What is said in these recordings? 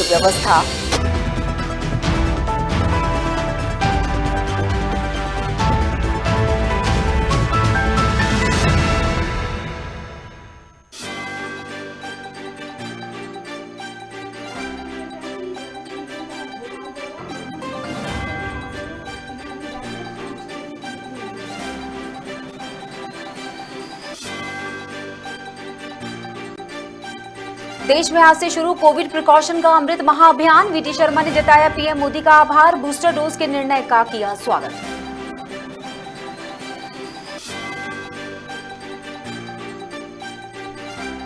व्यवस्था। देश में आज से शुरू कोविड प्रिकॉशन का अमृत महाअभियान। वीटी शर्मा ने जताया पीएम मोदी का आभार। बूस्टर डोज के निर्णय का किया स्वागत।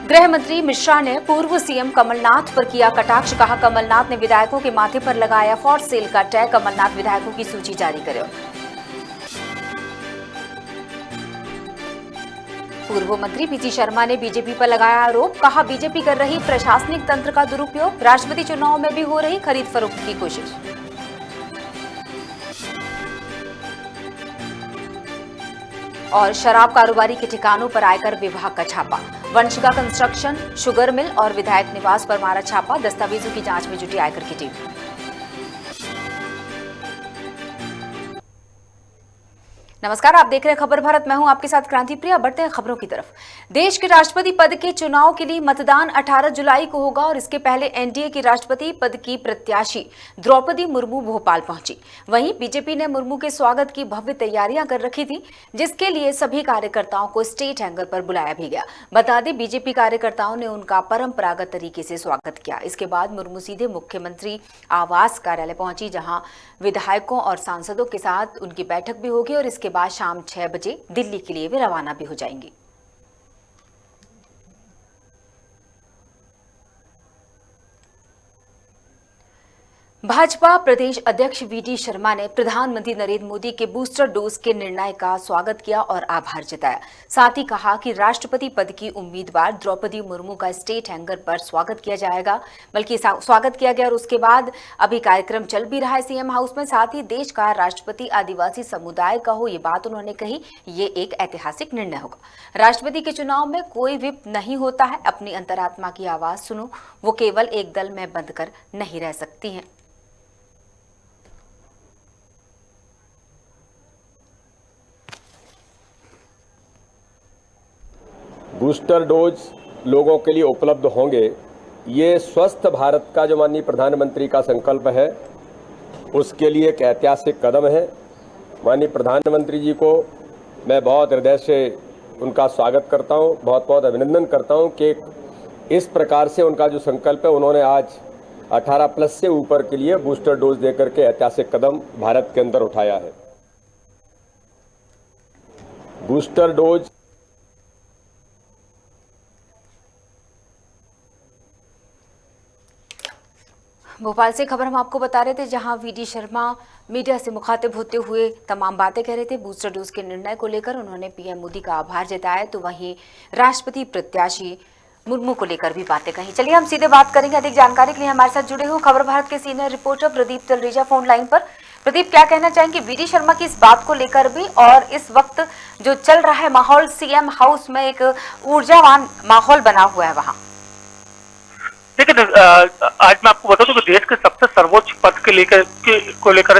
गृह मंत्री मिश्रा ने पूर्व सीएम कमलनाथ पर किया कटाक्ष। कहा, कमलनाथ ने विधायकों के माथे पर लगाया फॉर सेल का टैग। कमलनाथ विधायकों की सूची जारी करे। पूर्व मंत्री पीसी शर्मा ने बीजेपी पर लगाया आरोप। कहा, बीजेपी कर रही प्रशासनिक तंत्र का दुरुपयोग। राष्ट्रपति चुनाव में भी हो रही खरीद फरोख्त की कोशिश। और शराब कारोबारी के ठिकानों पर आयकर विभाग का छापा। वंशिका कंस्ट्रक्शन, शुगर मिल और विधायक निवास पर मारा छापा। दस्तावेजों की जांच में जुटी आयकर की टीम। नमस्कार, आप देख रहे हैं खबर भारत। मैं हूं आपके साथ क्रांति प्रिया। बढ़ते हैं खबरों की तरफ। देश के राष्ट्रपति पद के चुनाव के लिए मतदान 18 जुलाई को होगा और इसके पहले एनडीए की राष्ट्रपति पद की प्रत्याशी द्रौपदी मुर्मू भोपाल पहुंची। वहीं बीजेपी ने मुर्मू के स्वागत की भव्य तैयारियां कर रखी थी, जिसके लिए सभी कार्यकर्ताओं को स्टेट हैंगर पर बुलाया भी गया। बता दें, बीजेपी कार्यकर्ताओं ने उनका परंपरागत तरीके से स्वागत किया। इसके बाद मुर्मू सीधे मुख्यमंत्री आवास कार्यालय पहुंची, जहां विधायकों और सांसदों के साथ उनकी बैठक भी होगी और इसके बाद शाम 6 बजे दिल्ली के लिए वे रवाना भी हो जाएंगी। भाजपा प्रदेश अध्यक्ष वीटी शर्मा ने प्रधानमंत्री नरेंद्र मोदी के बूस्टर डोज के निर्णय का स्वागत किया और आभार जताया। साथ ही कहा कि राष्ट्रपति पद की उम्मीदवार द्रौपदी मुर्मू का स्टेट हैंगर पर स्वागत किया जाएगा, बल्कि स्वागत किया गया और उसके बाद अभी कार्यक्रम चल भी रहा है सीएम हाउस में। साथ ही देश का राष्ट्रपति आदिवासी समुदाय का हो, ये बात उन्होंने कही। ये एक ऐतिहासिक निर्णय होगा। राष्ट्रपति के चुनाव में कोई विप नहीं होता है। अपनी अंतरात्मा की आवाज सुनो, वो केवल एक दल में बंद कर नहीं रह सकती हैं। बूस्टर डोज लोगों के लिए उपलब्ध होंगे, ये स्वस्थ भारत का जो माननीय प्रधानमंत्री का संकल्प है, उसके लिए एक ऐतिहासिक कदम है। माननीय प्रधानमंत्री जी को मैं बहुत हृदय से उनका स्वागत करता हूं, बहुत बहुत अभिनंदन करता हूं कि इस प्रकार से उनका जो संकल्प है, उन्होंने आज 18+ से ऊपर के लिए बूस्टर डोज देकर के ऐतिहासिक कदम भारत के अंदर उठाया है। बूस्टर डोज भोपाल से खबर हम आपको बता रहे थे, जहां वीटी शर्मा मीडिया से मुखातिब होते हुए तमाम बातें कह रहे थे। बूस्टर डोज के निर्णय को लेकर उन्होंने पीएम मोदी का आभार जताया, तो वहीं राष्ट्रपति प्रत्याशी मुर्मू को लेकर भी बातें कही। चलिए हम सीधे बात करेंगे। अधिक जानकारी के लिए हमारे साथ जुड़े हो खबर भारत के senior reporter Pradeep Talreja phone line पर। प्रदीप, क्या कहना चाहेंगे वीटी शर्मा की इस बात को लेकर भी, और इस वक्त जो चल रहा है माहौल सीएम हाउस में, एक ऊर्जावान माहौल बना हुआ है वहां। देखिए, आज मैं आपको बता दूं कि देश के सबसे सर्वोच्च पद के लेकर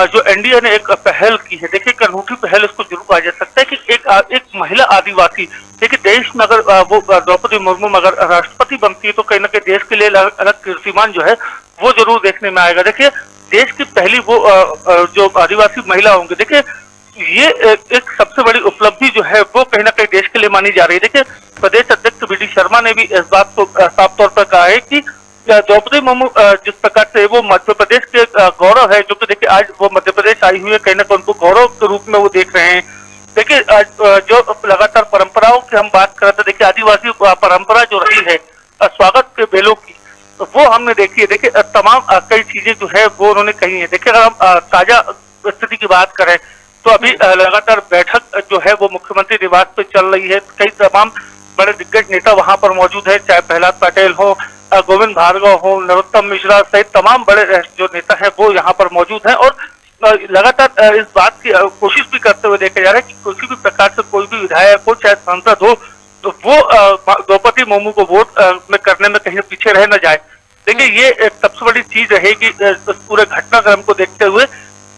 जो एनडीए ने एक पहल की है। देखिए, एक अनूठी पहल इसको जरूर कहा जा सकता है कि एक महिला आदिवासी, देखिए देश में अगर वो द्रौपदी मुर्मू अगर राष्ट्रपति बनती है तो कहीं ना कहीं देश के लिए अलग कीर्तिमान जो है वो जरूर देखने में आएगा। देखिए, देश की पहली वो जो आदिवासी महिला होंगी, देखिए ये एक सबसे बड़ी उपलब्धि जो है वो कहीं ना कहीं देश के लिए मानी जा रही है। देखिए, प्रदेश अध्यक्ष वीटी शर्मा ने भी इस बात को साफ तौर पर कहा है कि द्रौपदी मुर्मू जिस प्रकार से वो मध्य प्रदेश के गौरव है, जो कि देखिए आज वो मध्य प्रदेश आई हुई है, कहीं ना कहीं उनको गौरव के रूप में वो देख रहे हैं। देखिए, जो लगातार परंपराओं की हम बात कर रहे थे, देखिए आदिवासी परंपरा जो रही है स्वागत के बेलों की, वो हमने देखी है। देखिए, तमाम कई चीजें जो है वो उन्होंने कही है। देखिए, अगर हम ताजा स्थिति की बात करें तो अभी लगातार बैठक जो है वो मुख्यमंत्री निवास पे चल रही है। कई तमाम बड़े दिग्गज नेता वहां पर मौजूद है, चाहे प्रहलाद पटेल हो, गोविंद भार्गव हो, नरोत्तम मिश्रा सहित तमाम बड़े जो नेता है वो यहाँ पर मौजूद है। और लगातार इस बात की कोशिश भी करते हुए देखा जा रहा है कि किसी भी प्रकार से कोई भी विधायक हो, चाहे सांसद हो, तो वो द्रौपदी मुर्मू को वोट में करने में कहीं पीछे रह न जाए। देखिए ये एक सबसे बड़ी चीज रहेगी इस पूरे घटनाक्रम को देखते हुए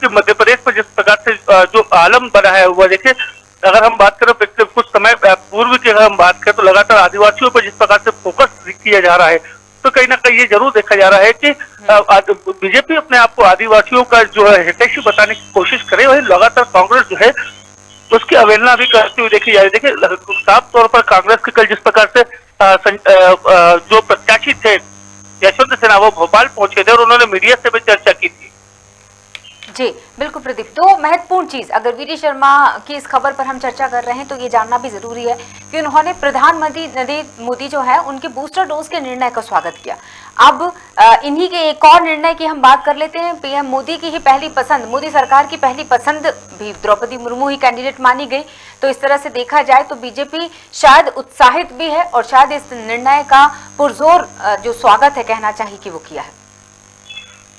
कि मध्य प्रदेश में जिस प्रकार से जो आलम बना है हुआ, देखिए अगर हम बात करें पिछले कुछ समय पूर्व की अगर हम बात करें तो लगातार आदिवासियों पर जिस प्रकार से फोकस किया जा रहा है, तो कहीं ना कहीं ये जरूर देखा जा रहा है कि बीजेपी अपने आप को आदिवासियों का जो है हितैषी बताने की कोशिश करे, वही लगातार कांग्रेस जो है उसकी अवहेलना भी करती हुई देखी जा रही है। देखिए साफ तौर पर कांग्रेस के कल जिस प्रकार से जो प्रत्याशी थे यशवंत सिन्हा वो भोपाल पहुंचे थे और उन्होंने मीडिया से भी चर्चा की थी। जी बिल्कुल प्रदीप, तो महत्वपूर्ण चीज अगर वीडी शर्मा की इस खबर पर हम चर्चा कर रहे हैं तो ये जानना भी जरूरी है कि उन्होंने प्रधानमंत्री नरेंद्र मोदी जो है उनके बूस्टर डोज के निर्णय का स्वागत किया। अब इन्हीं के एक और निर्णय की हम बात कर लेते हैं। पीएम मोदी की ही पहली पसंद, मोदी सरकार की पहली पसंद भी द्रौपदी मुर्मू ही कैंडिडेट मानी गई। तो इस तरह से देखा जाए तो बीजेपी शायद उत्साहित भी है और शायद इस निर्णय का पुरजोर जो स्वागत है कहना चाहिए कि वो किया है।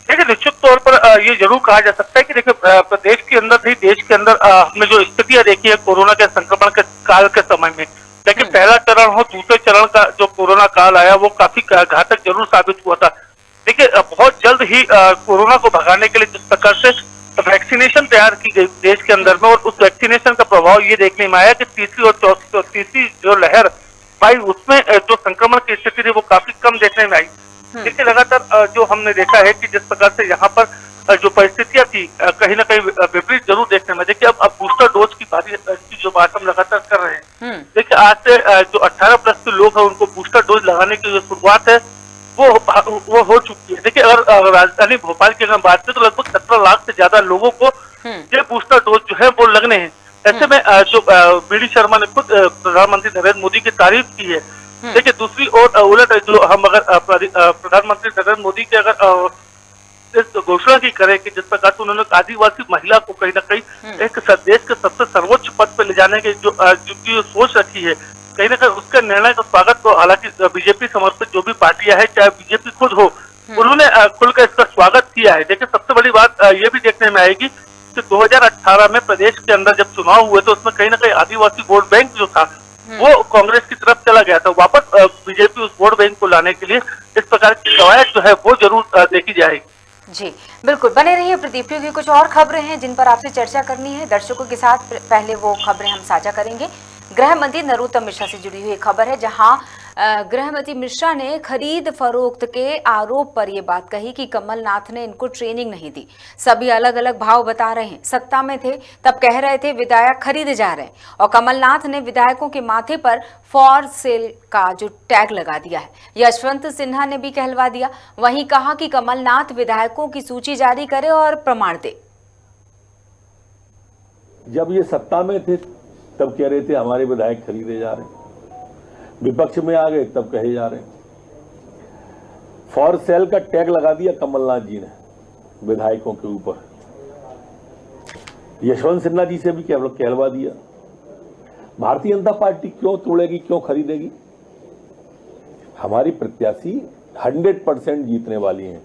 देखिए निश्चित तौर पर ये जरूर कहा जा सकता है कि देखिए प्रदेश के अंदर ही देश के अंदर हमने जो स्थितियां देखी है कोरोना के संक्रमण के काल के समय में, देखिए पहला चरण हो दूसरे चरण का जो कोरोना काल आया वो काफी घातक जरूर साबित हुआ था। देखिए बहुत जल्द ही कोरोना को भगाने के लिए जिस प्रकार से वैक्सीनेशन तैयार की गई देश के अंदर में, और उस वैक्सीनेशन का प्रभाव ये देखने में आया कि तीसरी जो लहर आई उसमें जो संक्रमण की स्थिति थी वो काफी कम देखने में आई। देखिए लगातार जो हमने देखा है कि जिस प्रकार से यहाँ पर जो परिस्थितियां थी कहीं ना कहीं विपरीत जरूर देखने में। देखिए अब बूस्टर डोज की बात की जो बात हम लगातार कर रहे हैं, देखिए आज से जो 18+ के लोग हैं उनको बूस्टर डोज लगाने की जो शुरुआत है वो हो चुकी है। देखिए अगर राजधानी भोपाल की अगर बात करें तो लगभग 17 लाख से ज्यादा लोगों को ये बूस्टर डोज जो है वो लगने हैं। ऐसे में जो वीडी शर्मा ने खुद प्रधानमंत्री नरेंद्र मोदी की तारीफ की है। देखिए दूसरी ओर उलट जो हम अगर प्रधानमंत्री नरेंद्र मोदी की अगर इस घोषणा की करें कि जिस प्रकार से उन्होंने आदिवासी महिला को कहीं ना कहीं एक देश के सबसे सर्वोच्च पद पर ले जाने की जो सोच रखी है, कहीं ना कहीं उसके निर्णय का स्वागत को हालांकि बीजेपी समर्थित जो भी पार्टियां हैं चाहे बीजेपी खुद हो उन्होंने खुलकर इसका स्वागत किया है। देखिए सबसे बड़ी बात ये भी देखने में आएगी कि 2018 में प्रदेश के अंदर जब चुनाव हुए तो उसमें कहीं ना कहीं आदिवासी वोट बैंक जो था वो कांग्रेस की तरफ चला गया था। वापस बीजेपी उस वोट बैंक को लाने के लिए इस प्रकार की कवायद जो है वो जरूर देखी जाएगी। जी बिल्कुल, बने रहिए प्रदीप, क्योंकि कुछ और खबरें हैं जिन पर आपसे चर्चा करनी है दर्शकों के साथ। पहले वो खबरें हम साझा करेंगे। गृह मंत्री नरोत्तम मिश्रा से जुड़ी हुई खबर है, जहां गृह मंत्री मिश्रा ने खरीद फरोख्त के आरोप पर यह बात कही कि कमलनाथ ने इनको ट्रेनिंग नहीं दी। सभी अलग अलग भाव बता रहे हैं। सत्ता में थे तब कह रहे थे विधायक खरीदे जा रहे हैं, और कमलनाथ ने विधायकों के माथे पर फॉर सेल का जो टैग लगा दिया है। यशवंत सिन्हा ने भी कहलवा दिया। वहीं कहा कि कमलनाथ विधायकों की सूची जारी करे और प्रमाण दे। जब ये सत्ता में थे तब कह रहे थे हमारे विधायक खरीदे जा रहे हैं, विपक्ष में आ गए तब कहे जा रहे हैं। फॉर सेल का टैग लगा दिया कमलनाथ जी ने विधायकों के ऊपर। यशवंत सिन्हा जी से भी कहलवा दिया। भारतीय जनता पार्टी क्यों तोड़ेगी, क्यों खरीदेगी? हमारी प्रत्याशी 100% जीतने वाली हैं।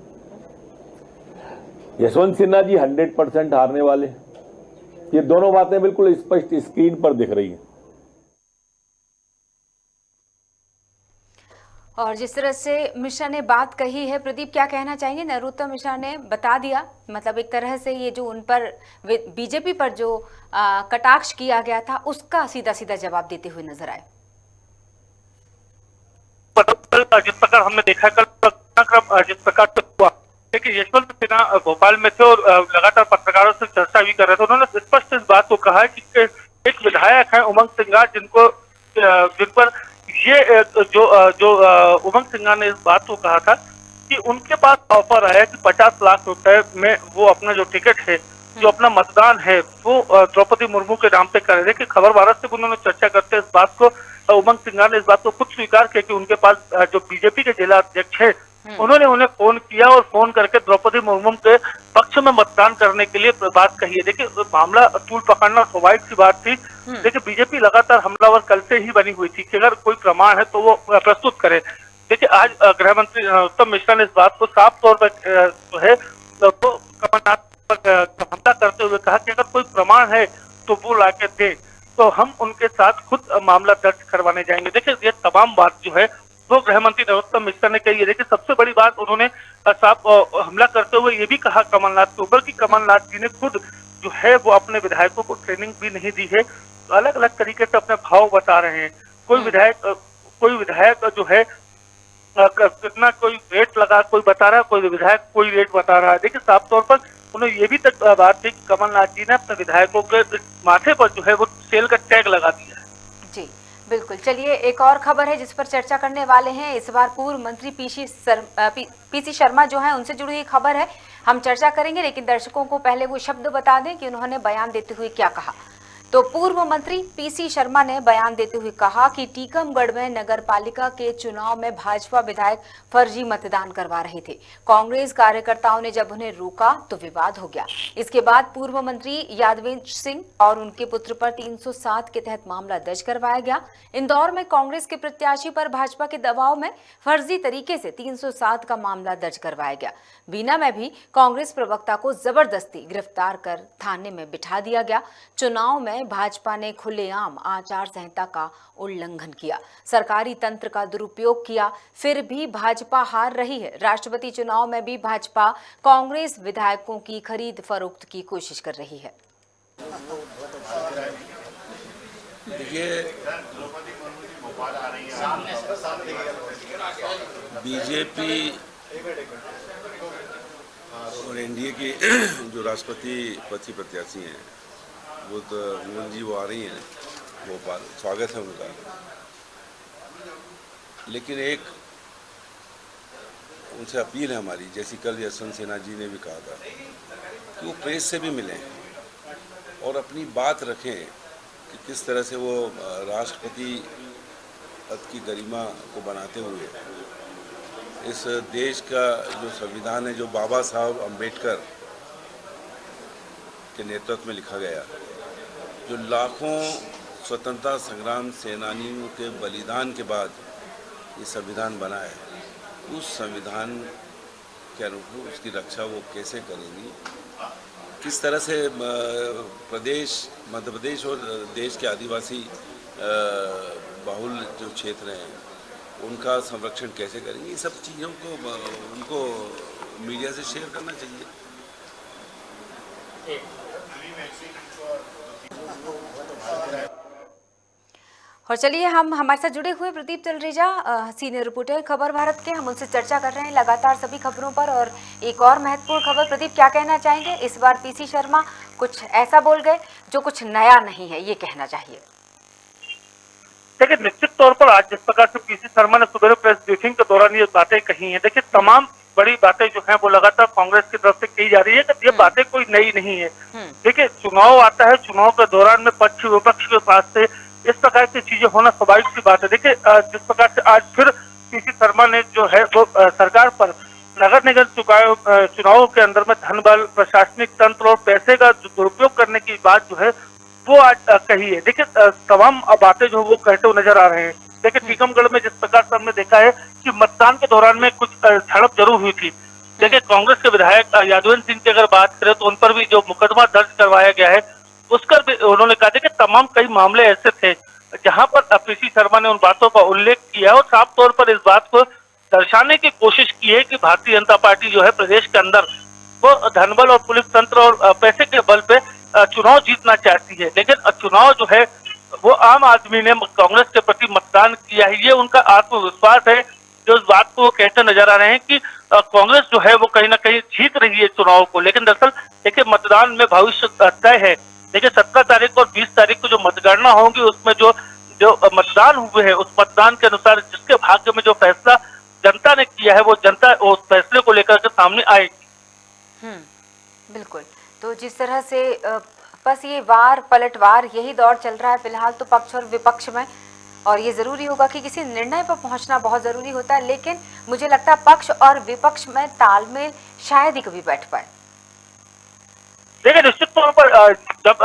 यशवंत सिन्हा जी 100% हारने वाले हैं। ये दोनों बातें बिल्कुल स्पष्ट स्क्रीन पर दिख रही हैं। और जिस तरह से मिश्रा ने बात कही है, प्रदीप क्या कहना चाहेंगे? नरोत्तम मिश्रा ने बता दिया, मतलब एक तरह से ये जो उन पर बीजेपी पर जो कटाक्ष किया गया था उसका सीधा सीधा जवाब देते हुए नजर आए। जिस प्रकार हमने देखा कल जिस प्रकार से हुआ, देखिए यशवंत सिन्हा भोपाल में थे और लगातार पत्रकारों से चर्चा भी कर रहे थे। उन्होंने स्पष्ट इस बात को कहा कि एक विधायक है उमंग सिंगार जिन पर ये जो उमंग सिंगार ने इस बात को कहा था कि उनके पास ऑफर आया कि 50 लाख रुपए में वो अपना जो टिकट है, जो अपना मतदान है वो द्रौपदी मुर्मू के नाम पे करे। देखिए खबर भारत से उन्होंने चर्चा करते इस बात को उमंग सिंगार ने इस बात को खुद स्वीकार किया कि उनके पास जो बीजेपी के जिला अध्यक्ष है उन्होंने उन्हें फोन किया और फोन करके द्रौपदी मुर्मू के पक्ष में मतदान करने के लिए बात कही है। देखिए मामला तूल पकड़ना स्वाभाविक सी बात थी। देखिए बीजेपी लगातार हमलावर कल से ही बनी हुई थी कि अगर कोई प्रमाण है तो वो प्रस्तुत करे। देखिए आज गृह मंत्री नरोत्तम मिश्रा ने इस बात को साफ तौर पर जो है तो कमलनाथ पर हमला करते हुए कहा कि अगर कोई प्रमाण है तो वो लाके दे, तो हम उनके साथ खुद मामला दर्ज करवाने जाएंगे। देखिए ये तमाम बात जो है जो गृह मंत्री नरोत्तम मिश्रा ने कही है। देखिए सबसे बड़ी बात उन्होंने साफ हमला करते हुए ये भी कहा कमलनाथ के ऊपर कि कमलनाथ जी ने खुद जो है वो अपने विधायकों को ट्रेनिंग भी नहीं दी है, अलग अलग तरीके से अपने भाव बता रहे हैं। कोई विधायक जो है कितना कोई रेट लगा कोई बता रहा है, कोई विधायक कोई रेट बता रहा है। देखिए साफ तौर पर उन्होंने ये भी तक बात की कि कमलनाथ जी ने अपने विधायकों के माथे पर जो है वो सेल का टैग लगा दिया है। जी बिल्कुल, चलिए एक और खबर है जिस पर चर्चा करने वाले हैं। इस बार पूर्व मंत्री पीसी शर्मा जो है उनसे जुड़ी हुई खबर है, हम चर्चा करेंगे, लेकिन दर्शकों को पहले वो शब्द बता दें कि उन्होंने बयान देते हुए क्या कहा। तो पूर्व मंत्री पीसी शर्मा ने बयान देते हुए कहा कि टीकमगढ़ में नगर पालिका के चुनाव में भाजपा विधायक फर्जी मतदान करवा रहे थे। कांग्रेस कार्यकर्ताओं ने जब उन्हें रोका तो विवाद हो गया। इसके बाद पूर्व मंत्री यादवेंद्र सिंह और उनके पुत्र पर 307 के तहत मामला दर्ज करवाया गया। इंदौर में कांग्रेस के प्रत्याशी पर भाजपा के दबाव में फर्जी तरीके से 307 का मामला दर्ज करवाया गया। बीना में भी कांग्रेस प्रवक्ता को जबरदस्ती गिरफ्तार कर थाने में बिठा दिया गया। चुनाव में भाजपा ने खुलेआम आचार संहिता का उल्लंघन किया, सरकारी तंत्र का दुरुपयोग किया, फिर भी भाजपा हार रही है। राष्ट्रपति चुनाव में भी भाजपा कांग्रेस विधायकों की खरीद फरोख्त की कोशिश कर रही है। देखिए, बीजेपी और एनडीए के जो राष्ट्रपति पद की प्रत्याशी हैं वो तो मोदी जी वो आ रही हैं भोपाल, स्वागत है उनका। लेकिन एक उनसे अपील है हमारी, जैसी कल यशवंत सिन्हा जी ने भी कहा था कि वो प्रेस से भी मिलें और अपनी बात रखें कि किस तरह से वो राष्ट्रपति पद की गरिमा को बनाते हुए इस देश का जो संविधान है, जो बाबा साहब अम्बेडकर के नेतृत्व में लिखा गया, जो लाखों स्वतंत्रता संग्राम सेनानियों के बलिदान के बाद ये संविधान बना है, उस संविधान के अनुरूप उसकी रक्षा वो कैसे करेंगी, किस तरह से प्रदेश मध्य प्रदेश और देश के आदिवासी बाहुल जो क्षेत्र हैं उनका संरक्षण कैसे करेंगे, ये सब चीज़ों को उनको मीडिया से शेयर करना चाहिए। और चलिए हम हमारे साथ जुड़े हुए प्रदीप तलरेजा सीनियर रिपोर्टर खबर भारत के, हम उनसे चर्चा कर रहे हैं लगातार सभी खबरों पर। और एक और महत्वपूर्ण खबर, प्रदीप क्या कहना चाहेंगे? इस बार पीसी शर्मा कुछ ऐसा बोल गए जो कुछ नया नहीं है, ये कहना चाहिए। देखिए निश्चित तौर पर आज जिस प्रकार से पीसी शर्मा ने सुबह प्रेस ब्रीफिंग के दौरान ये बातें कही हैं, देखिए तमाम बड़ी बातें जो हैं वो लगातार कांग्रेस की तरफ से कही जा रही है कि ये बातें कोई नई नहीं है। देखिए चुनाव आता है, चुनाव के दौरान में पक्ष विपक्ष के पास से इस प्रकार की चीजें होना स्वाभाविक सी बात है। देखिए जिस प्रकार से आज फिर पीसी शर्मा ने जो है वो सरकार पर नगर निगम चुनावों के अंदर में धन बल, प्रशासनिक तंत्र और पैसे का दुरुपयोग करने की बात जो है वो आज कही है। देखिए तमाम बातें जो वो कहते हुए नजर आ रहे हैं। देखिए टीकमगढ़ में जिस प्रकार से हमने देखा है कि मतदान के दौरान में कुछ झड़प जरूर हुई थी। देखिए कांग्रेस के विधायक यादवेंद्र सिंह की अगर बात करें तो उन पर भी जो मुकदमा दर्ज करवाया गया है उसका भी उन्होंने कहा कि तमाम कई मामले ऐसे थे जहां पर पीसी शर्मा ने उन बातों का उल्लेख किया और साफ तौर पर इस बात को दर्शाने की कोशिश की है कि भारतीय जनता पार्टी जो है प्रदेश के अंदर वो धनबल और पुलिस तंत्र और पैसे के बल पे चुनाव जीतना चाहती है। लेकिन चुनाव जो है वो आम आदमी ने कांग्रेस के प्रति मतदान किया है, ये उनका आत्मविश्वास है जो इस बात को कहते नजर आ रहे हैं कि कांग्रेस जो है वो कहीं ना कहीं जीत रही है चुनाव को। लेकिन दरअसल देखिए मतदान में भविष्य तय है। देखिए 17 तारीख और 20 तारीख को जो मतगणना होगी उसमें जो मतदान हुए हैं उस मतदान के अनुसार जिसके भाग्य में जो फैसला जनता ने किया है वो जनता उस फैसले को लेकर के सामने आएगी। बिल्कुल, तो जिस तरह से बस ये वार पलटवार यही दौर चल रहा है फिलहाल तो पक्ष और विपक्ष में, और ये जरूरी होगा कि किसी निर्णय पर पहुंचना बहुत जरूरी होता है। लेकिन मुझे लगता है पक्ष और विपक्ष में तालमेल शायद ही कभी बैठ पाए। देखिए निश्चित तौर पर जब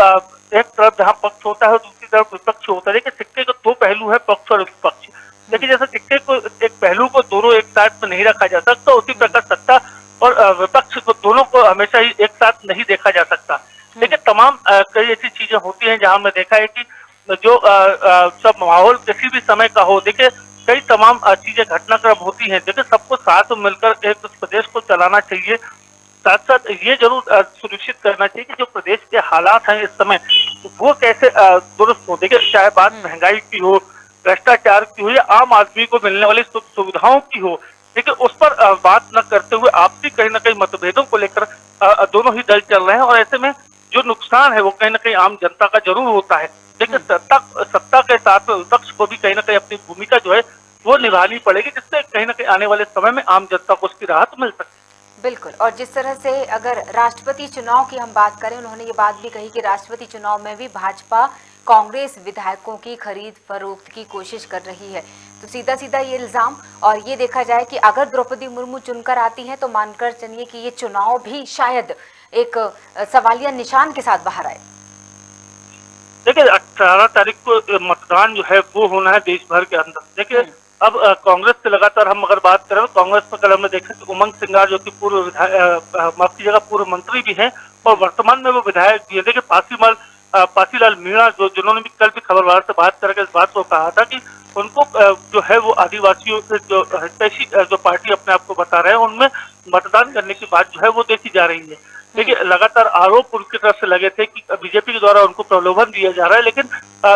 एक तरफ जहां पक्ष होता है दूसरी तरफ विपक्ष होता है। देखिए सिक्के के दो पहलू है, पक्ष और विपक्ष। देखिए जैसे सिक्के को एक पहलू को दोनों एक साथ में नहीं रखा जा सकता, उसी प्रकार सत्ता और विपक्ष को दोनों को हमेशा ही एक साथ नहीं देखा जा सकता। लेकिन तमाम कई ऐसी चीजें होती हैं जहां हमने देखा है कि जो सब माहौल किसी भी समय का हो, देखिए कई तमाम चीजें घटनाक्रम होती हैं, देखिए सबको साथ मिलकर एक उस प्रदेश को चलाना चाहिए। साथ साथ ये जरूर सुनिश्चित करना चाहिए कि जो प्रदेश के हालात हैं इस समय वो कैसे दुरुस्त हो। देखिए चाहे बात महंगाई की हो, भ्रष्टाचार की हो या आम आदमी को मिलने वाली सुख सुविधाओं की हो, देखिए उस पर बात न करते हुए आपसी कहीं ना कहीं मतभेदों को लेकर दोनों ही दल चल रहे हैं, और ऐसे में जो नुकसान है वो कहीं ना कहीं आम जनता का जरूर होता है। देखिए सत्ता के साथ विपक्ष को भी कहीं ना कहीं अपनी भूमिका जो है वो निभानी पड़ेगी, जिससे कहीं ना कहीं आने वाले समय में आम जनता को उसकी राहत मिल सके। बिल्कुल। और जिस तरह से अगर राष्ट्रपति चुनाव की हम बात करें, उन्होंने ये बात भी कही कि राष्ट्रपति चुनाव में भी भाजपा कांग्रेस विधायकों की खरीद फरोख्त की कोशिश कर रही है, तो सीधा सीधा ये इल्जाम, और ये देखा जाए कि अगर द्रौपदी मुर्मू चुनकर आती हैं तो मानकर चलिए कि ये चुनाव भी शायद एक सवालिया निशान के साथ बाहर आए। देखिए 18 तारीख को मतदान जो है वो होना है देश भर के अंदर। देखिए अब कांग्रेस से लगातार हम अगर बात करें तो कांग्रेस में कल हमने देखा कि उमंग सिंगार जो कि पूर्व विधायक माफ कीजिएगा पूर्व मंत्री भी हैं और वर्तमान में वो विधायक भी है। देखिए पासीलाल मीणा जिन्होंने भी कल भी खबरवार से बात करके इस बात को कहा था कि उनको जो है वो आदिवासियों से जो हितैषी जो पार्टी अपने आप को बता रहे हैं उनमें मतदान करने की बात जो है वो देखी जा रही है। देखिए लगातार आरोप उनकी तरफ से लगे थे कि बीजेपी के द्वारा उनको प्रलोभन दिया जा रहा है, लेकिन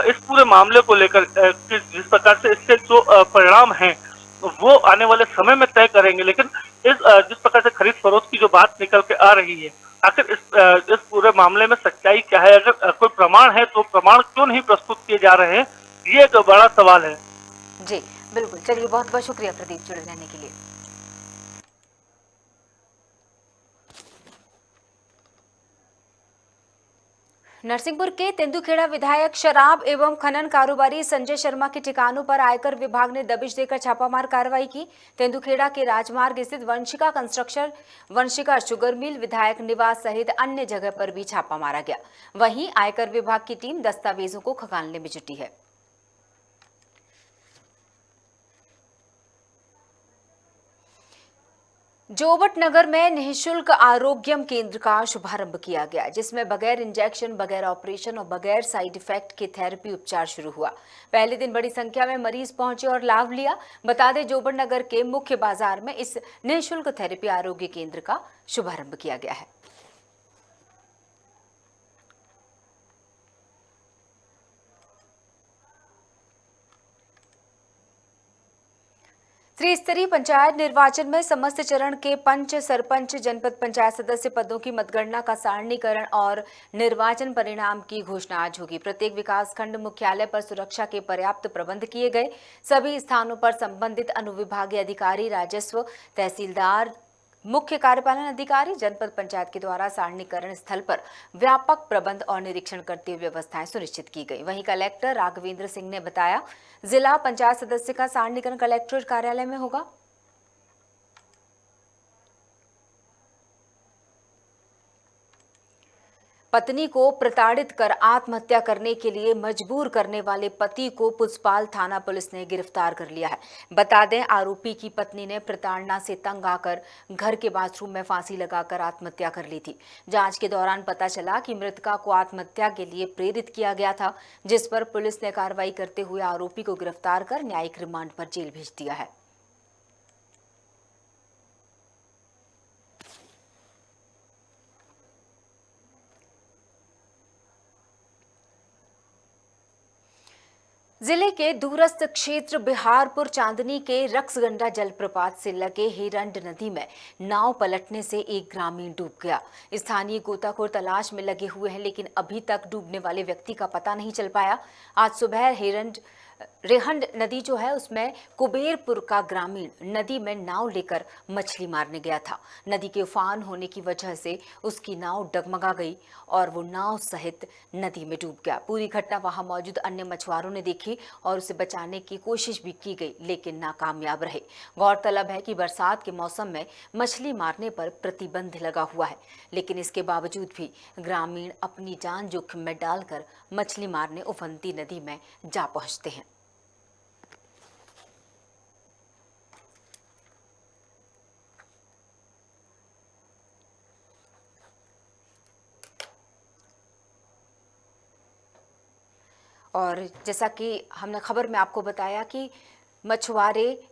इस पूरे मामले को लेकर जिस प्रकार से इससे जो परिणाम हैं वो आने वाले समय में तय करेंगे। लेकिन जिस प्रकार से खरीद फरोख्त की जो बात निकल के आ रही है, आखिर इस पूरे मामले में सच्चाई क्या है? अगर कोई प्रमाण है तो प्रमाण क्यों नहीं प्रस्तुत किए जा रहे हैं, ये एक बड़ा सवाल है। जी बिल्कुल। चलिए, बहुत बहुत शुक्रिया प्रदीप जुड़े रहने के लिए। नरसिंहपुर के तेंदुखेड़ा विधायक शराब एवं खनन कारोबारी संजय शर्मा के ठिकानों पर आयकर विभाग ने दबिश देकर छापामार कार्रवाई की। तेंदुखेड़ा के राजमार्ग स्थित Vanshika construction, Vanshika sugar mill, विधायक निवास सहित अन्य जगह पर भी छापा मारा गया। वहीं आयकर विभाग की टीम दस्तावेजों को खंगालने में जुटी है। जोबट नगर में निःशुल्क आरोग्यम केंद्र का शुभारंभ किया गया, जिसमें बगैर इंजेक्शन, बगैर ऑपरेशन और बगैर साइड इफेक्ट के थेरेपी उपचार शुरू हुआ। पहले दिन बड़ी संख्या में मरीज पहुंचे और लाभ लिया। बता दें, जोबट नगर के मुख्य बाजार में इस निःशुल्क थेरेपी आरोग्य केंद्र का शुभारंभ किया गया है। त्रिस्तरीय पंचायत निर्वाचन में समस्त चरण के पंच, सरपंच, जनपद पंचायत सदस्य पदों की मतगणना का सारणीकरण और निर्वाचन परिणाम की घोषणा आज होगी। प्रत्येक विकासखंड मुख्यालय पर सुरक्षा के पर्याप्त प्रबंध किए गए। सभी स्थानों पर संबंधित अनुविभागीय अधिकारी, राजस्व, तहसीलदार, मुख्य कार्यपालन अधिकारी, जनपद पंचायत के द्वारा सारणीकरण स्थल पर व्यापक प्रबंध और निरीक्षण करते हुए व्यवस्थाएं सुनिश्चित की गई। वहीं कलेक्टर राघवेंद्र सिंह ने बताया, जिला पंचायत सदस्य का सारणीकरण कलेक्ट्रेट कार्यालय में होगा। पत्नी को प्रताड़ित कर आत्महत्या करने के लिए मजबूर करने वाले पति को पुष्पाल थाना पुलिस ने गिरफ्तार कर लिया है। बता दें, आरोपी की पत्नी ने प्रताड़ना से तंग आकर घर के बाथरूम में फांसी लगाकर आत्महत्या कर ली थी। जांच के दौरान पता चला कि मृतका को आत्महत्या के लिए प्रेरित किया गया था, जिस पर पुलिस ने कार्रवाई करते हुए आरोपी को गिरफ्तार कर न्यायिक रिमांड पर जेल भेज दिया है। जिले के दूरस्थ क्षेत्र बिहारपुर चांदनी के रक्सगंडा जलप्रपात से लगे हिरंड नदी में नाव पलटने से एक ग्रामीण डूब गया। स्थानीय गोताखोर तलाश में लगे हुए हैं, लेकिन अभी तक डूबने वाले व्यक्ति का पता नहीं चल पाया। आज सुबह रेहंड नदी जो है उसमें कुबेरपुर का ग्रामीण नदी में नाव लेकर मछली मारने गया था। नदी के उफान होने की वजह से उसकी नाव डगमगा गई और वो नाव सहित नदी में डूब गया। पूरी घटना वहां मौजूद अन्य मछुआरों ने देखी और उसे बचाने की कोशिश भी की गई, लेकिन नाकामयाब रहे। गौरतलब है कि बरसात के मौसम में मछली मारने पर प्रतिबंध लगा हुआ है, लेकिन इसके बावजूद भी ग्रामीण अपनी जान जोखिम में डालकर मछली मारने उफनती नदी में जा पहुंचते हैं। और जैसा कि हमने खबर में आपको बताया कि मछुआरे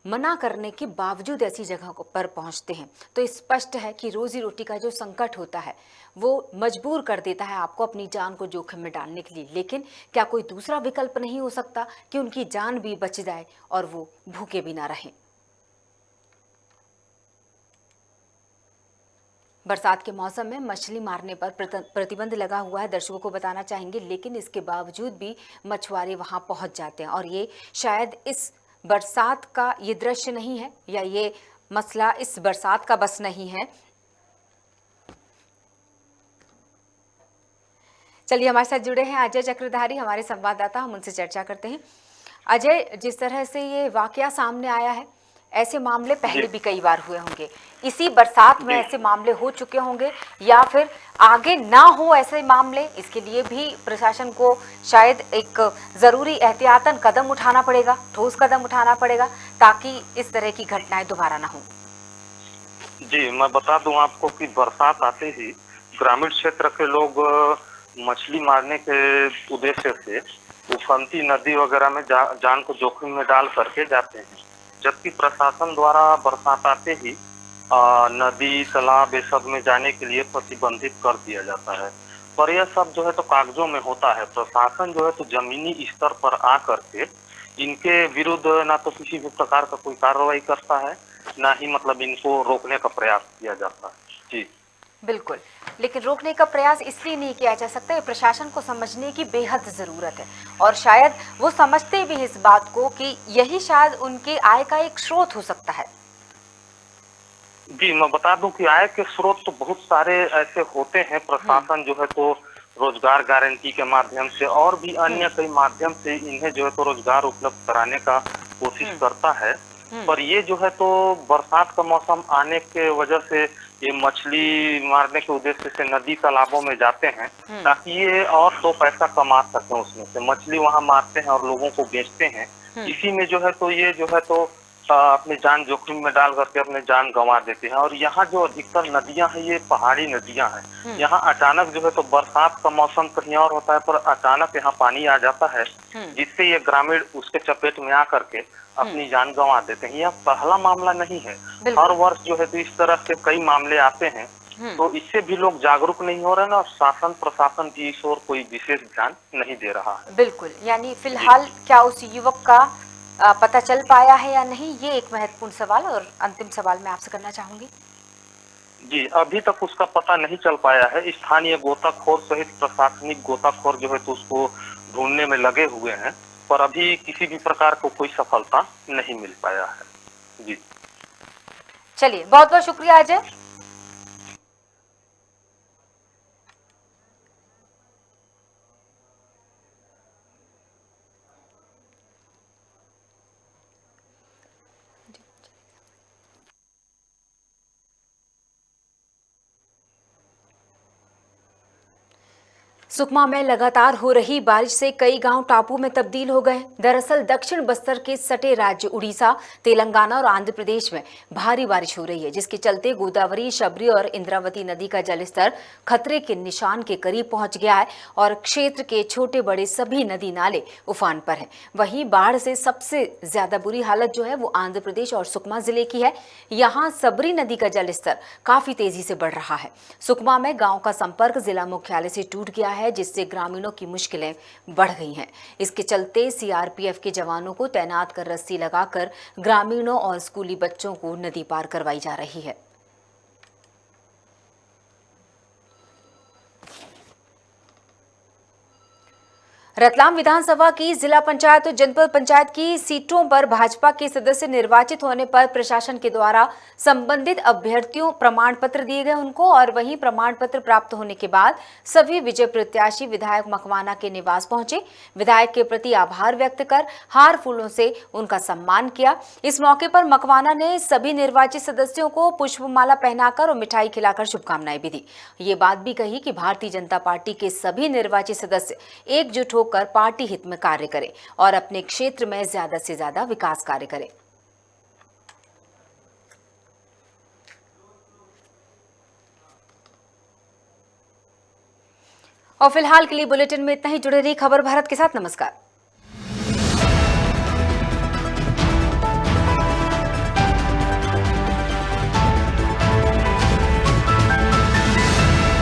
मना करने के बावजूद ऐसी जगह पर पहुंचते हैं, तो स्पष्ट है कि रोजी रोटी का जो संकट होता है वो मजबूर कर देता है आपको अपनी जान को जोखिम में डालने के लिए। लेकिन क्या कोई दूसरा विकल्प नहीं हो सकता कि उनकी जान भी बच जाए और वो भूखे भी ना रहें? बरसात के मौसम में मछली मारने पर प्रतिबंध लगा हुआ है, दर्शकों को बताना चाहेंगे, लेकिन इसके बावजूद भी मछुआरे वहां पहुंच जाते हैं। और ये शायद इस बरसात का ये दृश्य नहीं है, या ये मसला इस बरसात का बस नहीं है। चलिए, हमारे साथ जुड़े हैं अजय चक्रधारी, हमारे संवाददाता, हम उनसे चर्चा करते हैं। अजय, जिस तरह से ये वाकया सामने आया है, ऐसे मामले पहले भी कई बार हुए होंगे, इसी बरसात में ऐसे मामले हो चुके होंगे, या फिर आगे ना हो ऐसे मामले, इसके लिए भी प्रशासन को शायद एक जरूरी एहतियातन कदम उठाना पड़ेगा, ठोस कदम उठाना पड़ेगा, ताकि इस तरह की घटनाएं दोबारा ना हो। जी, मैं बता दूं आपको कि बरसात आते ही ग्रामीण क्षेत्र के लोग मछली मारने के उद्देश्य से उफनती नदी वगैरह में जान को जोखिम में डाल करके जाते हैं, जबकि प्रशासन द्वारा बरसात आते ही नदी तालाब ये सब में जाने के लिए प्रतिबंधित कर दिया जाता है। पर यह सब जो है तो कागजों में होता है। प्रशासन जो है तो जमीनी स्तर पर आ करके इनके विरुद्ध ना तो किसी भी प्रकार का कोई कार्रवाई करता है, ना ही मतलब इनको रोकने का प्रयास किया जाता है। जी बिल्कुल, लेकिन रोकने का प्रयास इसलिए नहीं किया जा सकता, ये प्रशासन को समझने की बेहद ज़रूरत है, और शायद वो समझते भी इस बात को कि यही शायद उनके आय का एक स्रोत हो सकता है। जी, मैं बता दूं कि आय के स्रोत तो बहुत सारे ऐसे होते हैं। प्रशासन जो है तो रोजगार गारंटी के माध्यम से और भी अन्य कई माध्यम से इन्हें जो है तो रोजगार उपलब्ध कराने का कोशिश करता है। पर ये जो है तो बरसात का मौसम आने के वजह से ये मछली मारने के उद्देश्य से नदी तालाबों में जाते हैं, ताकि ये और तो पैसा कमा सकें उसमें से। मछली वहां मारते हैं और लोगों को बेचते हैं, इसी में जो है तो ये जो है तो अपनी जान जोखिम में डाल करके अपने जान गंवा देते हैं। और यहाँ जो अधिकतर नदियां हैं ये पहाड़ी नदियां हैं। यहाँ अचानक जो है तो बरसात का मौसम कहीं और होता है, पर अचानक यहाँ पानी आ जाता है, जिससे ये ग्रामीण उसके चपेट में आकर के अपनी जान गंवा देते हैं। यह पहला मामला नहीं है, हर वर्ष जो है तो इस तरह से कई मामले आते हैं। तो इससे भी लोग जागरूक नहीं हो रहे हैं, और शासन प्रशासन भी इस ओर कोई विशेष ध्यान नहीं दे रहा है। बिल्कुल, यानी फिलहाल क्या उस युवक का पता चल पाया है या नहीं, ये एक महत्वपूर्ण सवाल। और अंतिम सवाल मैं आपसे करना चाहूंगी। जी, अभी तक उसका पता नहीं चल पाया है। स्थानीय गोताखोर सहित प्रशासनिक गोताखोर जो है तो उसको ढूंढने में लगे हुए हैं, पर अभी किसी भी प्रकार को कोई सफलता नहीं मिल पाया है। जी चलिए, बहुत बहुत शुक्रिया अजय। सुकमा में लगातार हो रही बारिश से कई गांव टापू में तब्दील हो गए। दरअसल दक्षिण बस्तर के सटे राज्य उड़ीसा, तेलंगाना और आंध्र प्रदेश में भारी बारिश हो रही है, जिसके चलते गोदावरी, शबरी और इंद्रावती नदी का जलस्तर खतरे के निशान के करीब पहुंच गया है और क्षेत्र के छोटे बड़े सभी नदी नाले उफान पर हैं। वहीं बाढ़ से सबसे ज्यादा बुरी हालत जो है वो आंध्र प्रदेश और सुकमा जिले की है। यहाँ सबरी नदी का जलस्तर काफी तेजी से बढ़ रहा है। सुकमा में गाँव का संपर्क जिला मुख्यालय से टूट गया है, जिससे ग्रामीणों की मुश्किलें बढ़ गई हैं। इसके चलते सीआरपीएफ के जवानों को तैनात कर रस्सी लगाकर ग्रामीणों और स्कूली बच्चों को नदी पार करवाई जा रही है। रतलाम विधानसभा की जिला पंचायत और जनपद पंचायत की सीटों पर भाजपा के सदस्य निर्वाचित होने पर प्रशासन के द्वारा संबंधित अभ्यर्थियों प्रमाण पत्र दिए गए उनको, और वहीं प्रमाण पत्र प्राप्त होने के बाद सभी विजय प्रत्याशी विधायक मकवाना के निवास पहुंचे। विधायक के प्रति आभार व्यक्त कर हार फूलों से उनका सम्मान किया। इस मौके पर मकवाना ने सभी निर्वाचित सदस्यों को पुष्पमाला पहनाकर और मिठाई खिलाकर शुभकामनाएं भी दी। ये बात भी कही कि भारतीय जनता पार्टी के सभी निर्वाचित सदस्य एकजुट होकर पार्टी हित में कार्य करें और अपने क्षेत्र में ज्यादा से ज्यादा विकास कार्य करें। और फिलहाल के लिए बुलेटिन में इतना ही। जुड़े रहिए खबर भारत के साथ। नमस्कार।